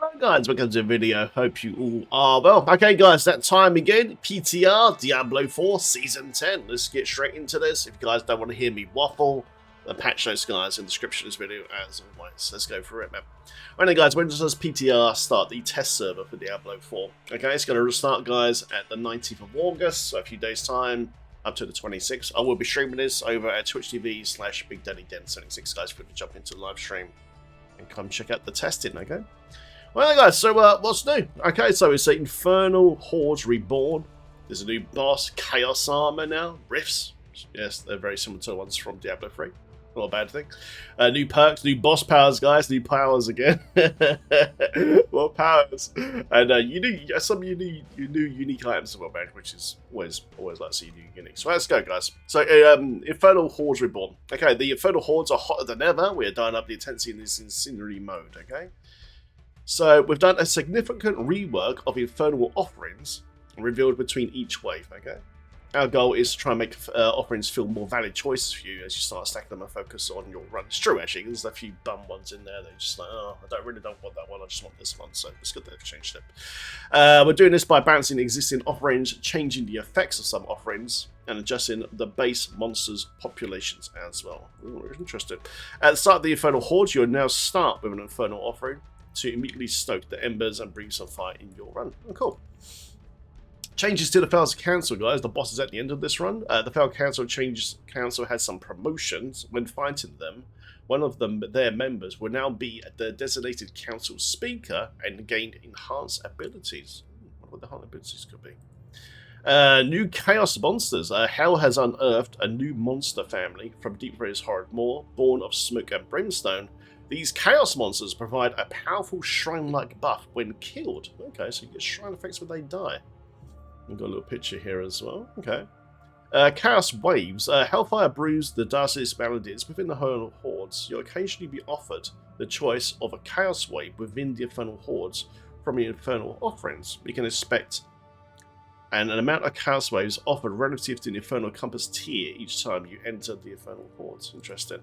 Alright guys, welcome to the video. Hope you all are well. Okay guys, that time again. PTR, Diablo 4, Season 10. Let's get straight into this. If you guys don't want to hear me waffle, the patch notes guys in the description of this video as always. Let's go for it, man. Right now guys, when does PTR start the test server for Diablo 4? Okay, it's going to start guys at the 19th of August, so a few days time, up to the 26th. I will be streaming this over at twitch.tv/BigDaddyDen76 guys, if you want to jump into the live stream and come check out the testing, okay? Well guys, so what's new? Okay, so it's an Infernal Hordes Reborn. There's a new boss, Chaos Armor now, Rifts. Yes, they're very similar to the ones from Diablo 3. Not a bad thing. New perks, new boss powers, guys. New powers again. More powers. And some unique items as well, man, which is always like to see new unique. So let's go, guys. So, Infernal Hordes Reborn. Okay, the Infernal Hordes are hotter than ever. We're dialing up the intensity in this incendiary mode, okay? So, we've done a significant rework of Infernal offerings revealed between each wave, okay? Our goal is to try and make offerings feel more valid choices for you as you start stacking them and focus on your run. It's true, actually. There's a few bum ones in there that are just like, oh, I don't want that one. I just want this one. So it's good that they've changed it. We're doing this by balancing existing offerings, changing the effects of some offerings, and adjusting the base monsters' populations as well. Ooh, interesting. At the start of the Infernal Horde, you'll now start with an Infernal offering to immediately stoke the embers and bring some fire in your run. Oh, cool. Changes to the Fel's Council, guys. The boss is at the end of this run. The Fel Council has some promotions. When fighting them, one of their members will now be the designated council speaker and gain enhanced abilities. I wonder what the enhanced abilities could be. New Chaos Monsters. Hell has unearthed a new monster family from Deep Ray's Horrid Moor, born of smoke and brimstone. These Chaos Monsters provide a powerful shrine-like buff when killed. Okay, so you get shrine effects when they die. We've got a little picture here as well. Okay. Chaos Waves. Hellfire brews the darkest maladies within the Infernal Hordes. You'll occasionally be offered the choice of a Chaos Wave within the Infernal Hordes from your Infernal offerings. You can expect an amount of Chaos Waves offered relative to the Infernal Compass tier each time you enter the Infernal Hordes. Interesting.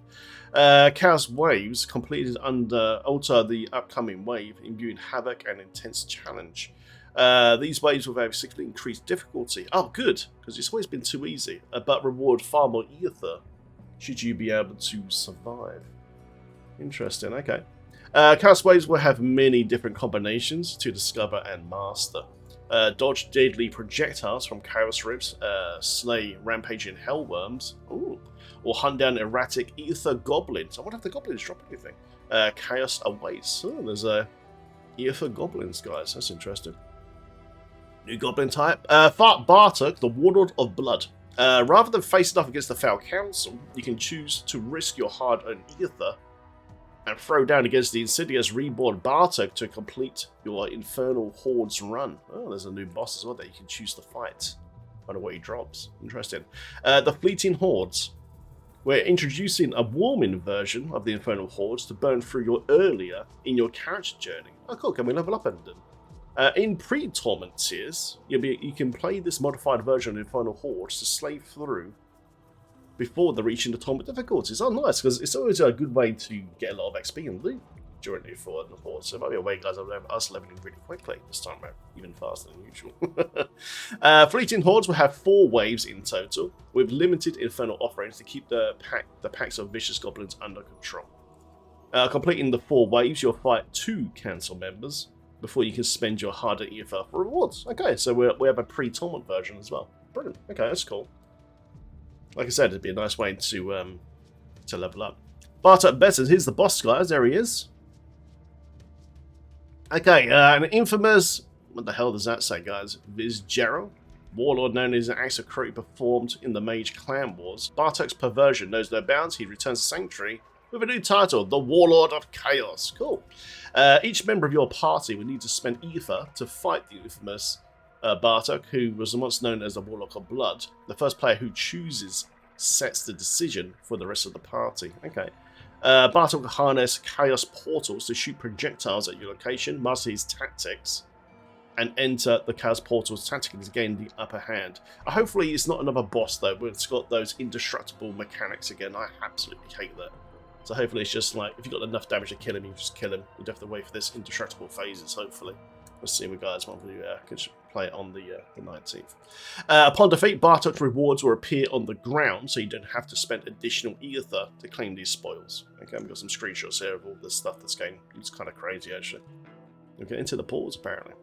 Chaos Waves completed under alter the upcoming wave, imbuing havoc and intense challenge. These waves will have significantly increased difficulty. Oh, good, because it's always been too easy, but reward far more ether should you be able to survive. Interesting, okay. Chaos Waves will have many different combinations to discover and master. Dodge deadly projectiles from Chaos Ribs, slay rampaging hellworms, or hunt down erratic ether goblins. I wonder if the goblins drop anything. Chaos awaits. Oh, there's ether goblins, guys. That's interesting. New goblin type. Bartok, the Warlord of Blood. Rather than facing off against the Fel Council, you can choose to risk your hard-earned ether and throw down against the insidious reborn Bartok to complete your Infernal Hordes run. Oh, there's a new boss as well that you can choose to fight. I wonder what he drops. Interesting. The Fleeting Hordes. We're introducing a warming version of the Infernal Hordes to burn through your earlier in your character journey. Oh cool, can we level up Endon? In pre-Torment tiers, you can play this modified version of Infernal Hordes to slave through before the reaching the Torment difficulties. Oh nice, because it's always a good way to get a lot of XP and loot during the Infernal Hordes. So it might be a way guys of us leveling really quickly this time around, even faster than usual. Fleeting Hordes will have 4 waves in total, with limited Infernal offerings to keep the packs of vicious goblins under control. Completing the 4 waves, you'll fight 2 council members before you can spend your harder ether for rewards. Okay, so we have a pre-Torment version as well. Brilliant. Okay, that's cool. Like I said, it'd be a nice way to level up. Bartok Betters, here's the boss, guys. There he is. Okay, an infamous... What the hell does that say, guys? Vizgerald, warlord known as an acts of cruelty performed in the Mage Clan Wars. Bartok's perversion knows no bounds. He returns to Sanctuary with a new title, the Warlord of Chaos. Cool. Each member of your party will need to spend ether to fight the infamous Bartok, who was once known as the Warlock of Blood. The first player who chooses sets the decision for the rest of the party. Okay. Bartok will harness Chaos Portals to shoot projectiles at your location, master his tactics, and enter the Chaos Portals tactically to gain the upper hand. Hopefully it's not another boss though, where it's got those indestructible mechanics again. I absolutely hate that. So hopefully it's just like, if you've got enough damage to kill him, you just kill him. You don't have to wait for this indestructible phases, hopefully. Let's see if we guys want to play it on the 19th. Upon defeat, Bartok rewards will appear on the ground, so you don't have to spend additional ether to claim these spoils. Okay, we've got some screenshots here of all this stuff that's going. It's kind of crazy, actually. We'll get into the portals, apparently.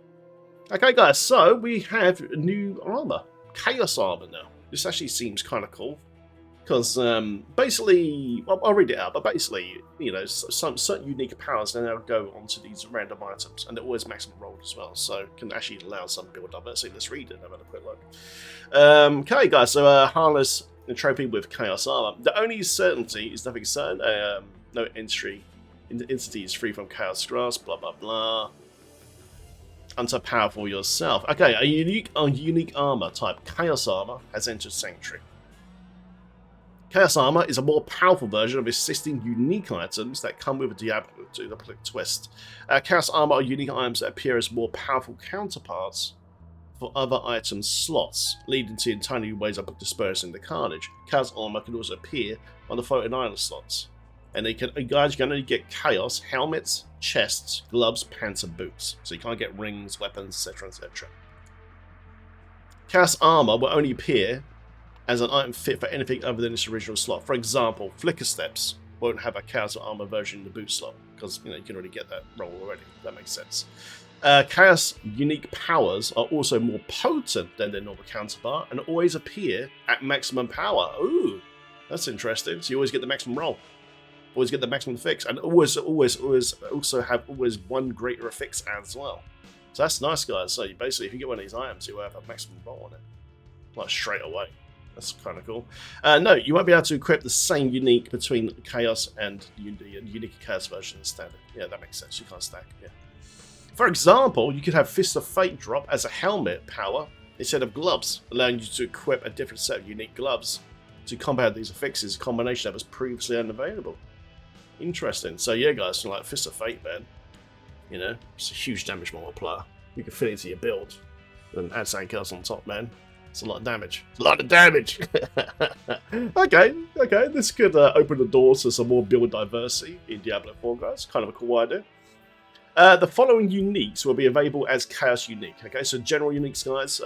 Okay, guys, so we have new armor. Chaos armor now. This actually seems kind of cool. Because basically, well, I'll read it out, but basically, you know, some certain unique powers now go onto these random items, and they're always maximum rolled as well, so can actually allow some build up. Let's see, let's read it and have a quick look. Okay, guys, so harness the trophy with Chaos armor. The only certainty is nothing certain. No entity is free from Chaos grasp. Blah blah blah. Unto powerful yourself. Okay, a unique armor type, Chaos armor, has entered Sanctuary. Chaos armor is a more powerful version of existing unique items that come with a Diablo to the twist. Chaos armor are unique items that appear as more powerful counterparts for other item slots, leading to entirely new ways of dispersing the carnage. Chaos armor can also appear on the floating island slots, and you guys can only get Chaos helmets, chests, gloves, pants, and boots. So you can't get rings, weapons, etc., etc. Chaos armor will only appear as an item fit for anything other than its original slot. For example, Flicker Steps won't have a Chaos armor version in the boot slot, because you can already get that roll already. That makes sense. Chaos unique powers are also more potent than their normal counterpart and always appear at maximum power. Ooh, that's interesting. So you always get the maximum roll, always get the maximum fix, and always also have one greater fix as well. So that's nice, guys. So basically, if you get one of these items, you will have a maximum roll on it, like straight away. That's kind of cool. No, you won't be able to equip the same unique between Chaos and the unique Chaos version standard. Yeah, that makes sense. You can't stack. Yeah. For example, you could have Fist of Fate drop as a helmet power instead of gloves, allowing you to equip a different set of unique gloves to combat these affixes, a combination that was previously unavailable. Interesting. So yeah, guys, like Fist of Fate, man, you know, it's a huge damage multiplier. You can fit it into your build and add something else on top, man. It's a lot of damage. It's a lot of damage! Okay. This could open the doors to some more build diversity in Diablo 4, guys. Kind of a cool idea. The following uniques will be available as Chaos unique. Okay, so general uniques, guys.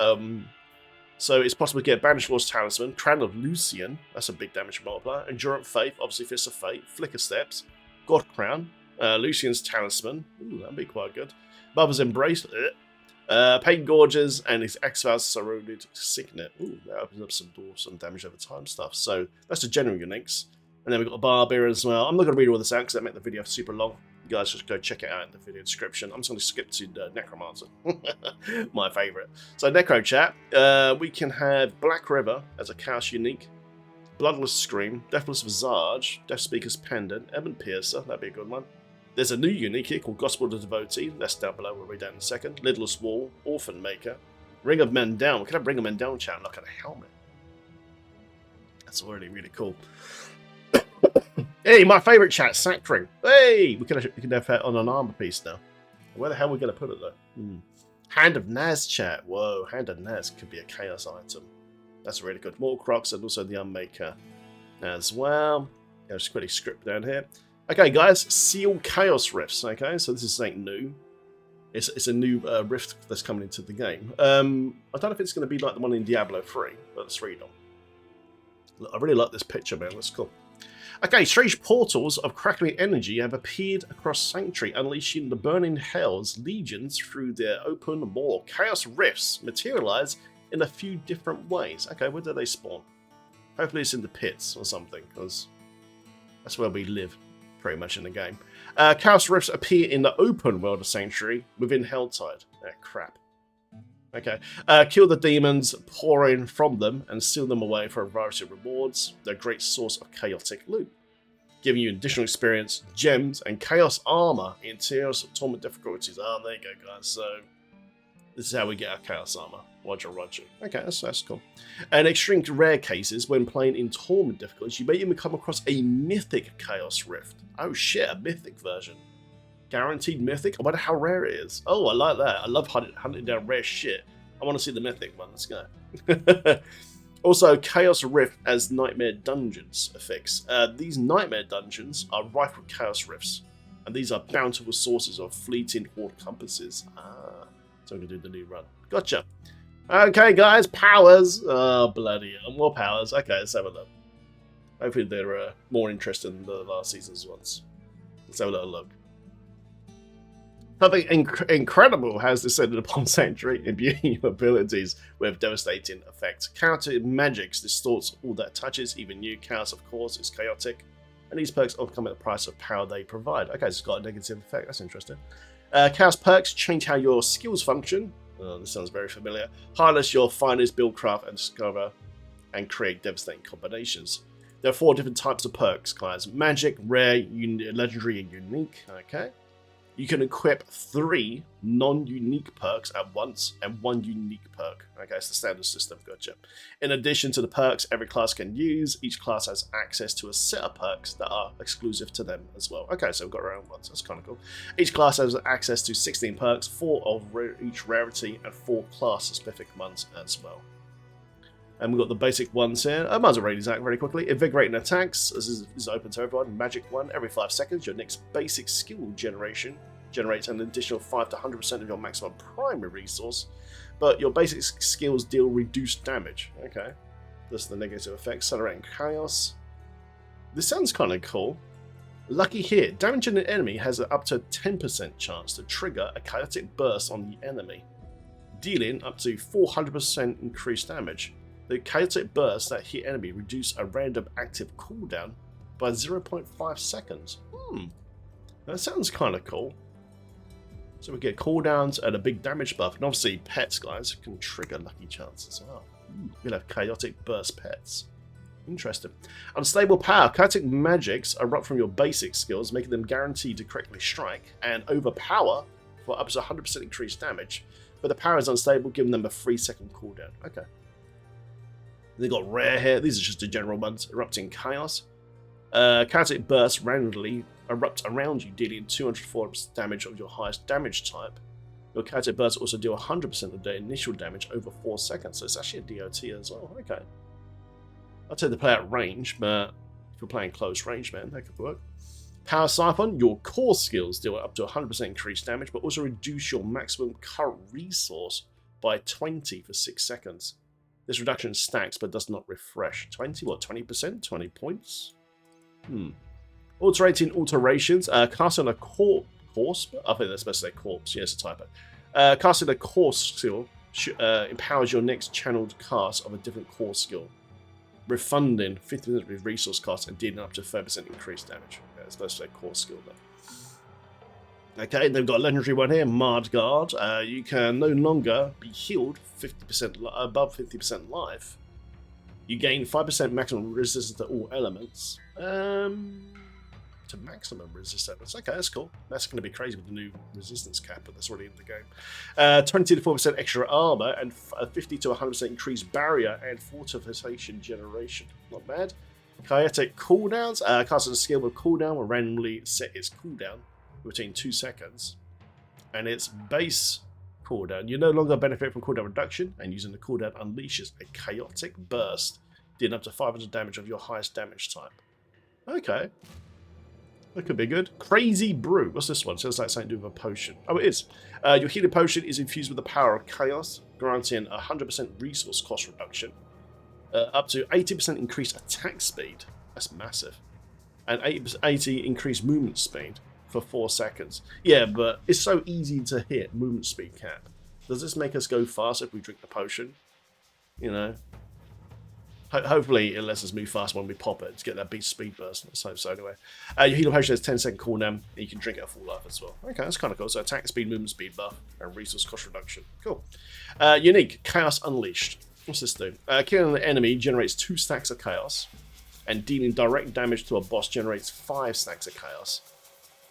So it's possible to get Banished Force Talisman, Crown of Lucian, that's a big damage multiplier, Endurant Faith, obviously Fist of Fate, Flicker Steps, God Crown, Lucian's Talisman, ooh, that'd be quite good. Mother's Embrace, Pain Gorges, and his X-Files Surrounded Signet. Ooh, that opens up some doors, some damage over time stuff. So that's the general uniques. And then we've got a Barbear as well. I'm not going to read all this out because that made the video super long. You guys just go check it out in the video description. I'm just going to skip to Necromancer. My favourite. So Necro Chat, we can have Black River as a Chaos unique. Bloodless Scream, Deathless Visage, Death Speaker's Pendant, Ebon Piercer, that'd be a good one. There's a new unique here called Gospel of the Devotee. That's down below, we'll read that in a second. Lidless Wall, Orphan Maker, Ring of Men Down. We could have Ring of Men Down chat like a helmet. That's already really cool. Hey, my favourite chat, Sackring. Hey, we can have that on an armor piece now. Where the hell are we going to put it though? Hand of Naz chat. Whoa, Hand of Naz could be a chaos item. That's really good. Mortal Crocs and also the Unmaker as well. I'll just quickly script down here. Okay, guys, Seal Chaos Rifts. Okay, so this is something new. It's a new rift that's coming into the game. I don't know if it's going to be like the one in Diablo 3, but let's read on. I really like this picture, man. That's cool. Okay, strange portals of crackling energy have appeared across Sanctuary, unleashing the burning hell's legions through their open maw. Chaos rifts materialize in a few different ways. Okay, where do they spawn? Hopefully it's in the pits or something, because that's where we live, pretty much in the game. Chaos rifts appear in the open world of Sanctuary within Helltide. Ah, crap. Okay. Kill the demons pouring from them and seal them away for a variety of rewards. They're a great source of chaotic loot, giving you additional experience, gems, and chaos armor in tiers of torment difficulties. Ah, there you go, guys. So this is how we get our chaos armor. Roger, roger. Okay, that's cool. And extreme rare cases, when playing in torment difficulties, you may even come across a mythic chaos rift. Oh shit, a mythic version. Guaranteed mythic? I wonder how rare it is. Oh, I like that. I love hunting down rare shit. I want to see the mythic one. Let's go. Also, Chaos Rift as Nightmare Dungeons effects. These Nightmare Dungeons are rife with Chaos Rifts, and these are bountiful sources of fleeting horde compasses. So we can do the new run. Gotcha. Okay, guys, powers. Oh, bloody hell. More powers. Okay, let's have a look. Hopefully they're more interesting than the last season's ones. Let's have a little look. Something incredible has descended upon Sanctuary, imbuing your abilities with devastating effects. Counter magics distorts all that touches, even new. Chaos, of course, is chaotic. And these perks all come at the price of power they provide. Okay, it's got a negative effect. That's interesting. Chaos perks change how your skills function. This sounds very familiar. Harness your finest buildcraft and discover and create devastating combinations. There are 4 different types of perks, guys. Magic, rare, legendary, and unique. Okay. You can equip 3 non-unique perks at once and 1 unique perk. Okay, it's the standard system, gotcha. In addition to the perks every class can use, each class has access to a set of perks that are exclusive to them as well. Okay, so we've got our own ones, that's kind of cool. Each class has access to 16 perks, 4 of each rarity, and 4 class-specific ones as well. And we've got the basic ones here. I might as well read these out very quickly. Invigorating attacks. This is open to everyone. Magic 1. Every 5 seconds, your next basic skill generation generates an additional 5 to 100% of your maximum primary resource. But your basic skills deal reduced damage. Okay. That's the negative effect. Accelerating Chaos. This sounds kind of cool. Lucky hit. Damaging an enemy has an up to 10% chance to trigger a chaotic burst on the enemy, dealing up to 400% increased damage. The chaotic bursts that hit enemy reduce a random active cooldown by 0.5 seconds. That sounds kind of cool. So we get cooldowns and a big damage buff, and obviously pets, guys, can trigger lucky chance as well. We'll have chaotic burst pets. Interesting. Unstable power. Chaotic magics erupt from your basic skills, making them guaranteed to correctly strike and overpower for up to 100% increased damage. But the power is unstable, giving them a 3-second cooldown. Okay. They got rare here. These are just the general ones. Erupting Chaos. Chaotic bursts randomly erupt around you, dealing 204 damage of your highest damage type. Your chaotic bursts also deal 100% of their initial damage over 4 seconds, so it's actually a DOT as well. Okay. I tend to play at range, but if you're playing close range, man, that could work. Power Siphon. Your core skills deal up to 100% increased damage, but also reduce your maximum current resource by 20 for 6 seconds. This reduction stacks but does not refresh. 20, what, 20%? 20 points? Alterations. Casting a corpse. I think that's supposed to say corpse. Yes, a typo. Casting a core skill empowers your next channeled cast of a different core skill, refunding 50% of your resource cost and dealing up to 30% increased damage. Yeah, it's supposed to say core skill though. Okay, they've got a legendary one here, Mard Guard. You can no longer be healed 50% above 50% life. You gain 5% maximum resistance to all elements. To maximum resistance. Okay, that's cool. That's going to be crazy with the new resistance cap, but that's already in the game. 20 to 4% extra armor and 50 to 100% increased barrier and fortification generation. Not bad. Chaotic cooldowns. Casting a skill with cooldown will randomly set its cooldown between 2 seconds, and its base cooldown. You no longer benefit from cooldown reduction, and using the cooldown unleashes a chaotic burst, dealing up to 500 damage of your highest damage type. Okay. That could be good. Crazy Brew. What's this one? Sounds like something to do with a potion. Oh, it is. Your healing potion is infused with the power of chaos, granting 100% resource cost reduction, up to 80% increased attack speed. That's massive. And 80 increased movement speed for 4 seconds. Yeah, but it's so easy to hit movement speed cap. Does this make us go faster if we drink the potion? You know? Hopefully it lets us move fast when we pop it to get that beast speed burst. Let's hope so anyway. Your healing potion has 10-second cooldown, and you can drink it at full life as well. Okay, that's kind of cool. So attack speed, movement speed buff, and resource cost reduction. Cool. Unique. Chaos Unleashed. What's this do? Killing an enemy generates 2 stacks of chaos, and dealing direct damage to a boss generates 5 stacks of chaos.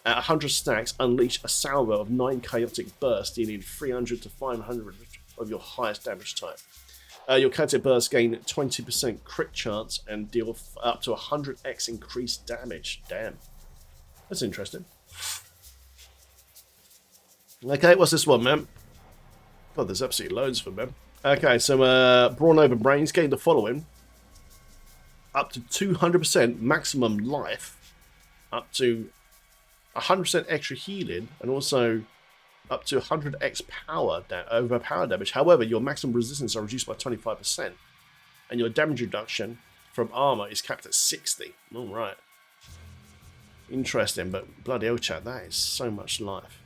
At 100 stacks, unleash a salvo of 9 chaotic bursts, dealing 300 to 500 of your highest damage type. Your chaotic bursts gain 20% crit chance and deal up to 100x increased damage. Damn. That's interesting. Okay, what's this one, man? God, there's absolutely loads of them, man. Okay, so Brawn Over Brains gain the following. Up to 200% maximum life. Up to 100% extra healing. And also up to 100x over power damage. However, your maximum resistance are reduced by 25%. And your damage reduction from armor is capped at 60. Alright. Interesting, but bloody hell, chat, that is so much life.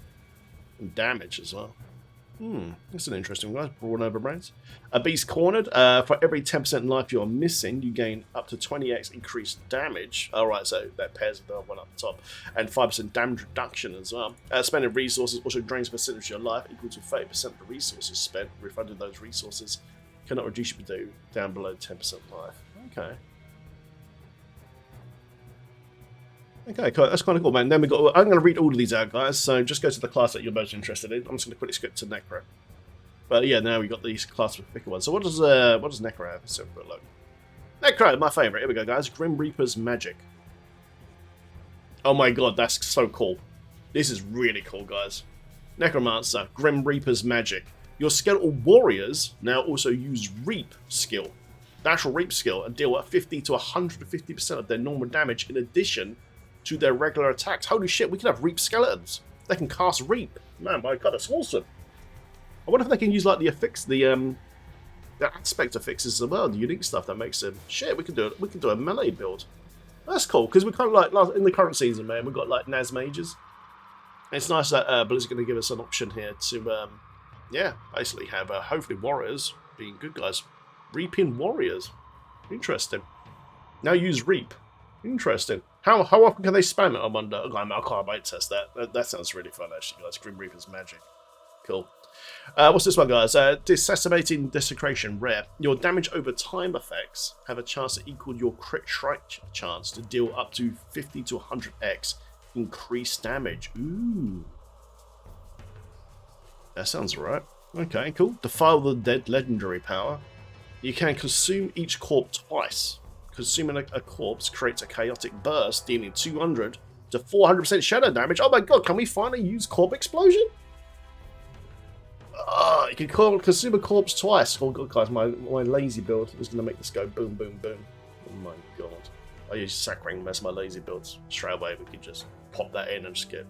And damage as well. That's an interesting one, guys. Brawn Over Brains. A Beast Cornered. For every 10% life you're missing, you gain up to 20x increased damage. Alright, so that pairs with the one up the top. And 5% damage reduction as well. Spending resources also drains a percentage of your life equal to 30% of the resources spent. Refunding those resources cannot reduce you down below 10% life. Okay. Okay, cool. That's kind of cool, man. Then we got. I'm going to read all of these out, guys. So just go to the class that you're most interested in. I'm just going to quickly skip to Necro. But yeah, now we got these class-specific ones. So what does Necro have? Let's have a quick look. Necro, my favorite. Here we go, guys. Grim Reaper's Magic. Oh my god, that's so cool. This is really cool, guys. Necromancer, Grim Reaper's Magic. Your skeletal warriors now also use Reap skill. The actual Reap skill and deal at 50 to 150% of their normal damage in addition to their regular attacks. Holy shit, we can have Reap skeletons. They can cast Reap. Man, my god, that's awesome. I wonder if they can use like the aspect affixes as well, the unique stuff that makes them. Shit, we can do a melee build. That's cool because we kind of like in the current season, man. We've got like Naz mages. It's nice that Blizzard's going to give us an option here to, yeah, basically have hopefully warriors being good guys, reaping warriors. Interesting. Now use Reap. Interesting. How often can they spam it? I wonder. I can't wait to test that. That sounds really fun, actually, guys. Grim Reaper's Magic. Cool. What's this one, guys? Desecrating Desecration, rare. Your damage over time effects have a chance to equal your crit strike chance to deal up to 50 to 100x increased damage. Ooh. That sounds right. Okay, cool. Defile the Dead legendary power. You can consume each corpse twice. Consuming a corpse creates a chaotic burst, dealing 200 to 400% shadow damage. Oh my god, can we finally use Corpse Explosion? You can consume a corpse twice. Oh god, guys, my lazy build is going to make this go boom, boom, boom. Oh my god. I use Sackring, that's my lazy builds. Straight away, we could just pop that in and just get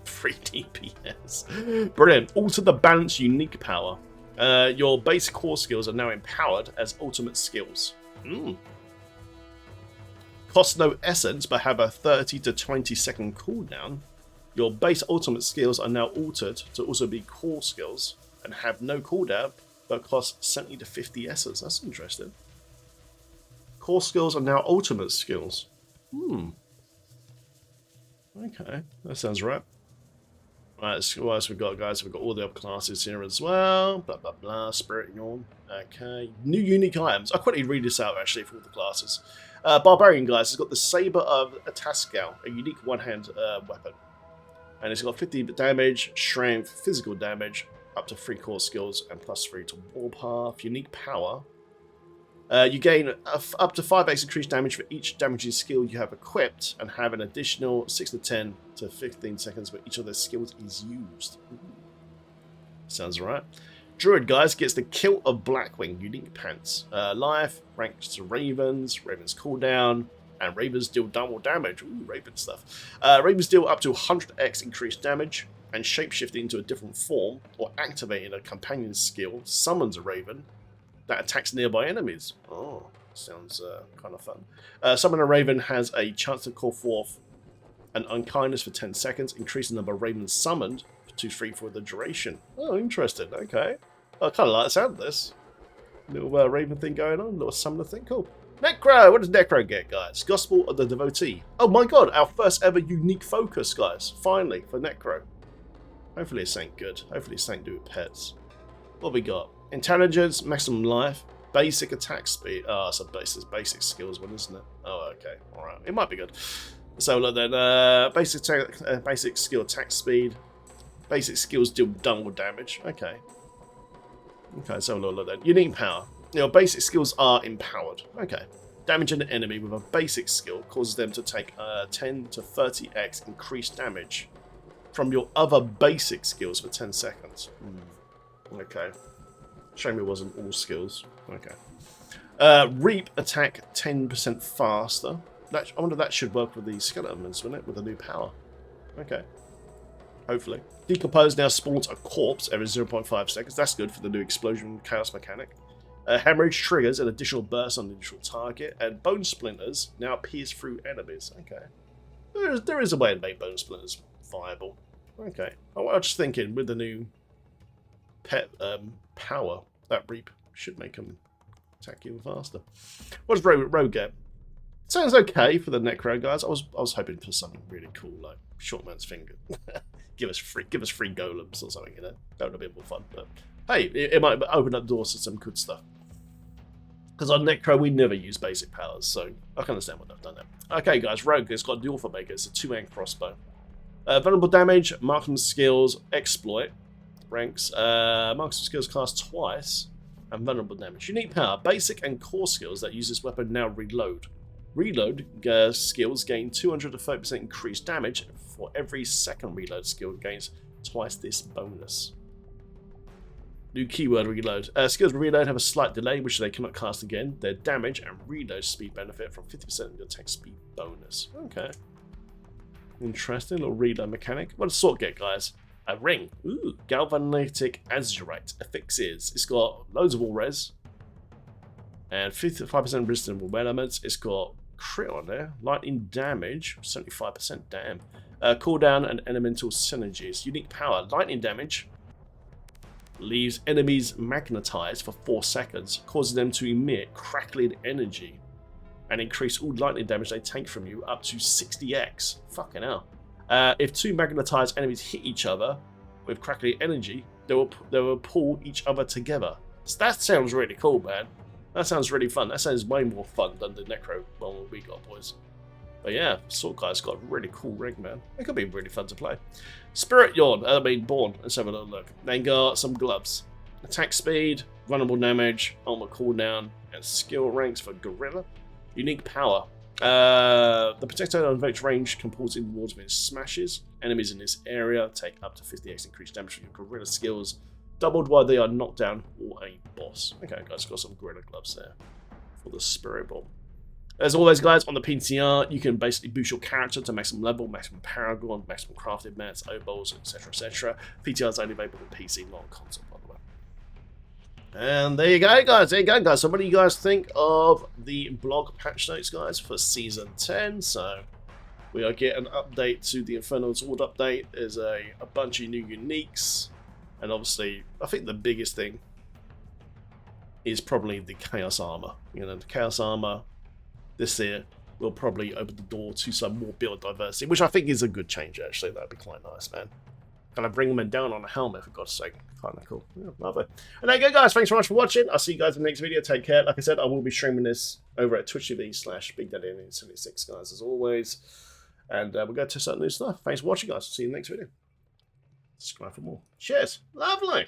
3 DPS. Brilliant. Alter the balance unique power. Your base core skills are now empowered as ultimate skills. Cost no essence, but have a 30 to 20 second cooldown. Your base ultimate skills are now altered to also be core skills and have no cooldown, but cost 70 to 50 essence. That's interesting. Core skills are now ultimate skills. Okay, that sounds right. Right, what else we got, guys? We've got all the other classes here as well. Blah, blah, blah. Spirit Yawn. Okay. New unique items. I'll quickly read this out, actually, for all the classes. Barbarian, guys, has got the Saber of Tascal, a unique one-hand weapon. And it's got 50 damage, strength, physical damage, up to 3 core skills, and +3 to Warpath. Unique power. You gain up to 5x increased damage for each damaging skill you have equipped, and have an additional 6 to 10 to 15 seconds where each of their skills is used. Sounds right. Druid, guys, gets the Kilt of Blackwing, unique pants. Life, ranks to Ravens, Ravens cooldown, and Ravens deal double damage. Ooh, Raven stuff. Ravens deal up to 100x increased damage, and shapeshifting into a different form, or activating a companion skill, summons a Raven that attacks nearby enemies. Oh, sounds kind of fun. Summon a Raven has a chance to call forth an unkindness for 10 seconds, increasing the number of Ravens summoned to 3 for the duration. Oh, interesting. Okay. I kind of like the sound of this. Little Raven thing going on, little summoner thing. Cool. Necro! What does Necro get, guys? Gospel of the Devotee. Oh my god, our first ever unique focus, guys. Finally, for Necro. Hopefully it's something good. Hopefully it's something to do with pets. What we got? Intelligence, maximum life, basic attack speed. Oh, it's a basic skills one, isn't it? Oh, okay. Alright. It might be good. So look then, basic skill attack speed. Basic skills deal double damage. Okay. Okay, so look then. Unique power. Your basic skills are empowered. Okay. Damaging an enemy with a basic skill causes them to take 10 to 30x increased damage from your other basic skills for 10 seconds. Okay. Shame it wasn't all skills. Okay. Reap attack 10% faster. I wonder if that should work with the skeletons, wouldn't it? With the new power. Okay. Hopefully. Decompose now spawns a corpse every 0.5 seconds. That's good for the new explosion chaos mechanic. Hemorrhage triggers an additional burst on the initial target. And bone splinters now pierce through enemies. Okay. There is a way to make bone splinters viable. Okay. I was just thinking with the new pet power, that Reap should make them attack even faster. What does Rogue get? Sounds okay for the Necro guys. I was hoping for something really cool like Short Man's Finger. give us free golems or something, you know. That would have been more fun. But hey, it might open up doors to some good stuff. Because on Necro we never use basic powers, so I can understand what they've done there. Okay, guys, Rogue has got a dual for maker. It's a 2-hand crossbow. Vulnerable damage, marksman skills, exploit ranks. Marksman skills cast twice, and vulnerable damage. Unique power, basic and core skills that use this weapon now reload. Reload skills gain 230% increased damage for every second reload skill gains twice this bonus. New keyword reload. Skills reload have a slight delay which they cannot cast again. Their damage and reload speed benefit from 50% of the attack speed bonus. Okay. Interesting little reload mechanic. What does Sword get, guys? A ring. Ooh, galvanitic azurite affixes. It's got loads of all res. And 55% resistant to elements. It's got crit on there. Lightning damage, 75%. Damn. Cooldown and elemental synergies. Unique power. Lightning damage leaves enemies magnetized for 4 seconds, causing them to emit crackling energy and increase all lightning damage they take from you up to 60x. Fucking hell. If 2 magnetized enemies hit each other with crackling energy, they will pull each other together. So that sounds really cool, man. That sounds really fun. That sounds way more fun than the Necro one we got, boys. But yeah, Sword Guy's got a really cool ring, man. It could be really fun to play. Spirit Yawn, Born. Let's have a little look. Then got some gloves. Attack speed, vulnerable damage, armor cooldown, and skill ranks for Gorilla. Unique power. The projectile on evoked range can pulse inwards when it smashes. Enemies in this area take up to 50x increased damage from your Gorilla skills, doubled while they are knocked down or a boss. Okay, guys, got some Gorilla gloves there for the Spirit Ball. As always, guys, on the PTR, you can basically boost your character to maximum level, maximum paragon, maximum crafted mats, O-balls, etc., etc. PTR is only available on PC, not on console, by the way. And there you go, guys. There you go, guys. So what do you guys think of the blog patch notes, guys, for Season 10? So we are getting an update to the Infernal Sword update. There's a bunch of new uniques. And obviously, I think the biggest thing is probably the Chaos Armor. You know, the Chaos Armor this year will probably open the door to some more build diversity, which I think is a good change, actually. That'd be quite nice, man. Kind of bring them down on a helmet, for God's sake. Kind of cool. Yeah, lovely. And there you go, guys. Thanks so much for watching. I'll see you guys in the next video. Take care. Like I said, I will be streaming this over at twitch.tv/BigDaddy76, guys, as always. And we'll go to some new stuff. Thanks for watching, guys. See you in the next video. Subscribe for more. Cheers. Lovely.